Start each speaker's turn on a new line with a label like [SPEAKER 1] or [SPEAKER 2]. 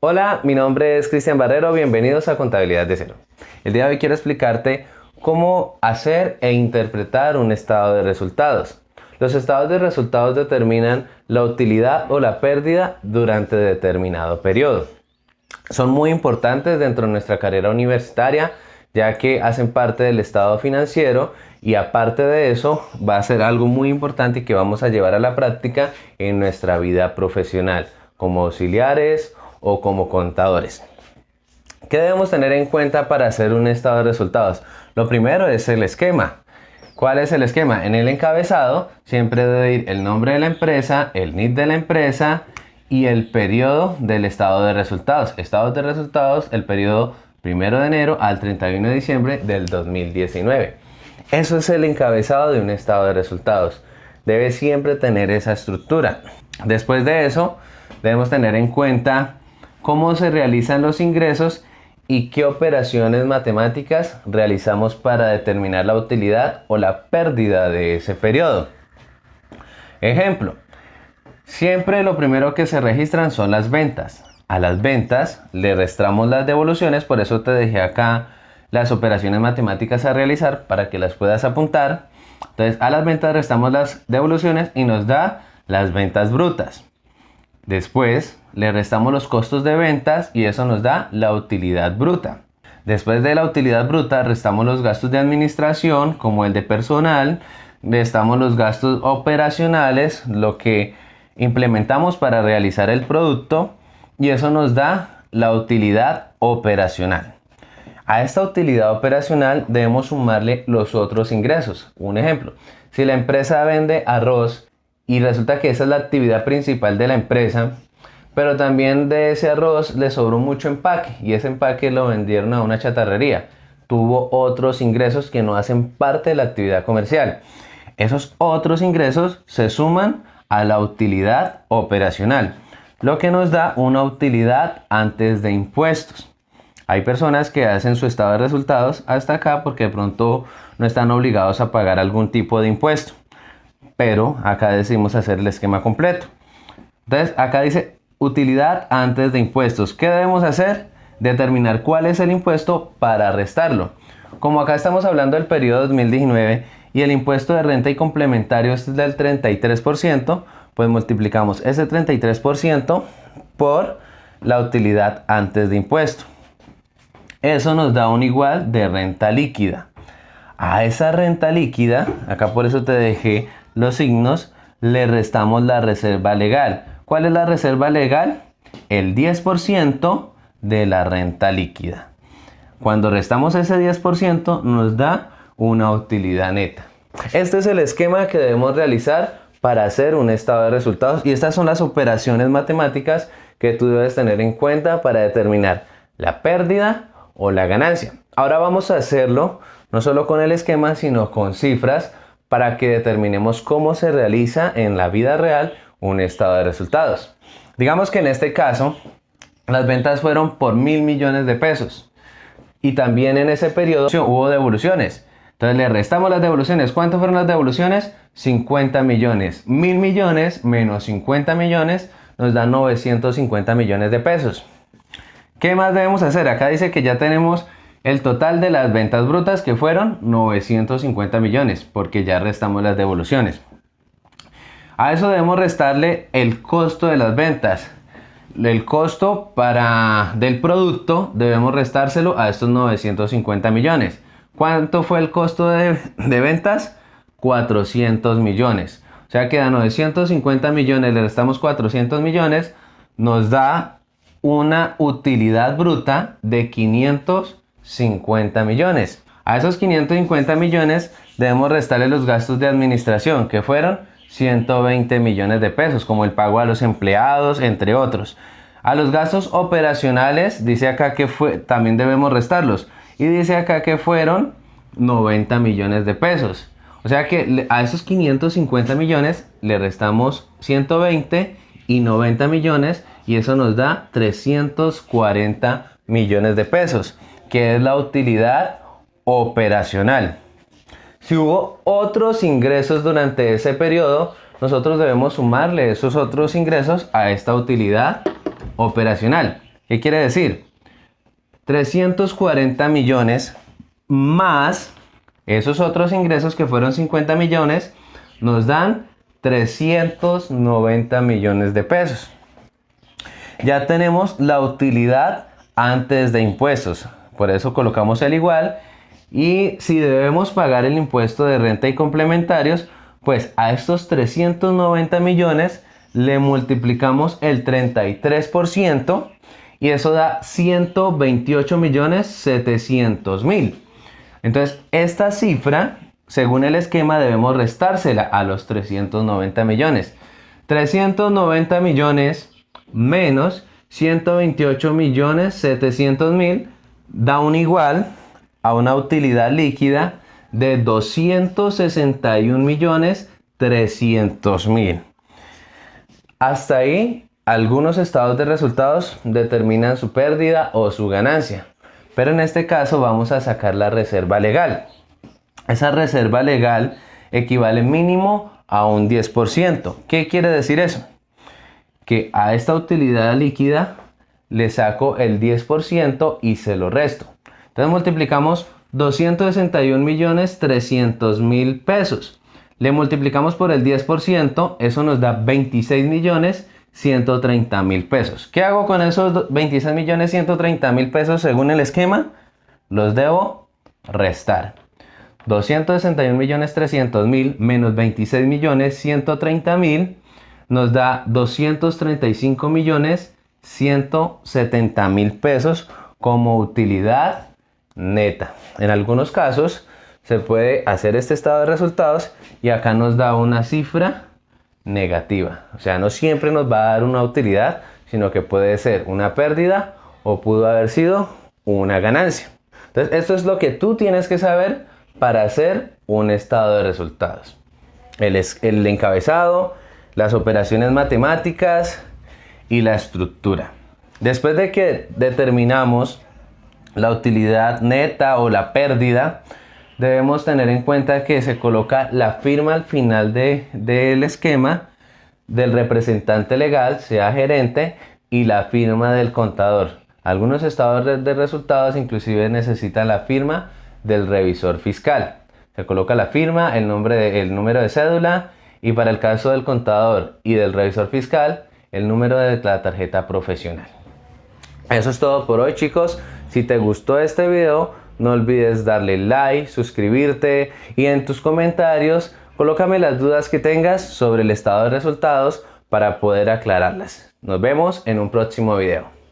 [SPEAKER 1] Hola, mi nombre es Cristian Barrero, bienvenidos a Contabilidad de Cero. El día de hoy quiero explicarte cómo hacer e interpretar un estado de resultados. Los estados de resultados determinan la utilidad o la pérdida durante determinado periodo. Son muy importantes dentro de nuestra carrera universitaria, ya que hacen parte del estado financiero y aparte de eso va a ser algo muy importante y que vamos a llevar a la práctica en nuestra vida profesional como auxiliares o como contadores. ¿Qué debemos tener en cuenta para hacer un estado de resultados? Lo primero es el esquema. ¿Cuál es el esquema? En el encabezado siempre debe ir el nombre de la empresa, el NID de la empresa y el periodo del estado de resultados. Estados de resultados, el periodo 1 de enero al 31 de diciembre del 2019. Eso es el encabezado de un estado de resultados. Debe siempre tener esa estructura. Después de eso, debemos tener en cuenta cómo se realizan los ingresos y qué operaciones matemáticas realizamos para determinar la utilidad o la pérdida de ese periodo. Ejemplo, siempre lo primero que se registran son las ventas. A las ventas le restamos las devoluciones, por eso te dejé acá las operaciones matemáticas a realizar para que las puedas apuntar. Entonces a las ventas restamos las devoluciones y nos da las ventas brutas. Después le restamos los costos de ventas y eso nos da la utilidad bruta. Después de la utilidad bruta restamos los gastos de administración como el de personal, restamos los gastos operacionales, lo que implementamos para realizar el producto y eso nos da la utilidad operacional. A esta utilidad operacional debemos sumarle los otros ingresos. Un ejemplo, si la empresa vende arroz y resulta que esa es la actividad principal de la empresa, pero también de ese arroz le sobró mucho empaque y ese empaque lo vendieron a una chatarrería. Tuvo otros ingresos que no hacen parte de la actividad comercial. Esos otros ingresos se suman a la utilidad operacional, lo que nos da una utilidad antes de impuestos. Hay personas que hacen su estado de resultados hasta acá porque de pronto no están obligados a pagar algún tipo de impuesto. Pero acá decidimos hacer el esquema completo. Entonces acá dice utilidad antes de impuestos. ¿Qué debemos hacer? Determinar cuál es el impuesto para restarlo. Como acá estamos hablando del periodo 2019 y el impuesto de renta y complementario es del 33%, pues multiplicamos ese 33% por la utilidad antes de impuesto. Eso nos da un igual de renta líquida. A esa renta líquida, acá por eso te dejé los signos, le restamos la reserva legal. ¿Cuál es la reserva legal? El 10% de la renta líquida. Cuando restamos ese 10% nos da una utilidad neta. Este es el esquema que debemos realizar para hacer un estado de resultados y estas son las operaciones matemáticas que tú debes tener en cuenta para determinar la pérdida o la ganancia. Ahora vamos a hacerlo no solo con el esquema, sino con cifras para que determinemos cómo se realiza en la vida real un estado de resultados. Digamos que en este caso, las ventas fueron por 1.000 millones de pesos y también en ese periodo hubo devoluciones. Entonces le restamos las devoluciones. ¿Cuánto fueron las devoluciones? 50 millones. 1.000 millones menos 50 millones nos da 950 millones de pesos. ¿Qué más debemos hacer? Acá dice que ya tenemos el total de las ventas brutas que fueron 950 millones porque ya restamos las devoluciones. A eso debemos restarle el costo de las ventas. El costo del producto debemos restárselo a estos 950 millones. ¿Cuánto fue el costo de ventas? 400 millones. O sea que a 950 millones le restamos 400 millones, nos da una utilidad bruta de 550 millones. A esos 550 millones debemos restarle los gastos de administración, que fueron 120 millones de pesos, como el pago a los empleados, entre otros. A los gastos operacionales, dice acá que también debemos restarlos. Y dice acá que fueron 90 millones de pesos. O sea que a esos 550 millones le restamos 120 y 90 millones y eso nos da 340 millones de pesos, que es la utilidad operacional. Si hubo otros ingresos durante ese periodo, nosotros debemos sumarle esos otros ingresos a esta utilidad operacional, ¿Qué quiere decir? 340 millones más esos otros ingresos que fueron 50 millones nos dan 390 millones de pesos. Ya tenemos la utilidad antes de impuestos, por eso colocamos el igual, y si debemos pagar el impuesto de renta y complementarios, pues a estos 390 millones le multiplicamos el 33% y eso da 128.700.000. Entonces esta cifra, según el esquema, debemos restársela a los 390 millones. 390 millones menos 128.700.000 da un igual a una utilidad líquida de 261.300.000. Hasta ahí, algunos estados de resultados determinan su pérdida o su ganancia. Pero en este caso vamos a sacar la reserva legal. Esa reserva legal equivale mínimo a un 10%. ¿Qué quiere decir eso? Que a esta utilidad líquida le saco el 10% y se lo resto. Entonces multiplicamos 261.300.000 pesos. Le multiplicamos por el 10%, eso nos da 26.130.000 pesos. ¿Qué hago con esos 26.130.000 pesos según el esquema? Los debo restar. 261.300.000 menos 26.130.000 nos da 235.170.000 pesos como utilidad neta. En algunos casos se puede hacer este estado de resultados y acá nos da una cifra negativa. O sea, no siempre nos va a dar una utilidad, sino que puede ser una pérdida o pudo haber sido una ganancia. Entonces, esto es lo que tú tienes que saber para hacer un estado de resultados. El encabezado, las operaciones matemáticas y la estructura. Después de que determinamos la utilidad neta o la pérdida, debemos tener en cuenta que se coloca la firma al final del esquema del representante legal, sea gerente, y la firma del contador. Algunos estados de resultados inclusive necesitan la firma del revisor fiscal. Se coloca la firma, el número de cédula, y para el caso del contador y del revisor fiscal, el número de la tarjeta profesional. Eso es todo por hoy, chicos. Si te gustó este video, no olvides darle like, suscribirte y en tus comentarios colócame las dudas que tengas sobre el estado de resultados para poder aclararlas. Nos vemos en un próximo video.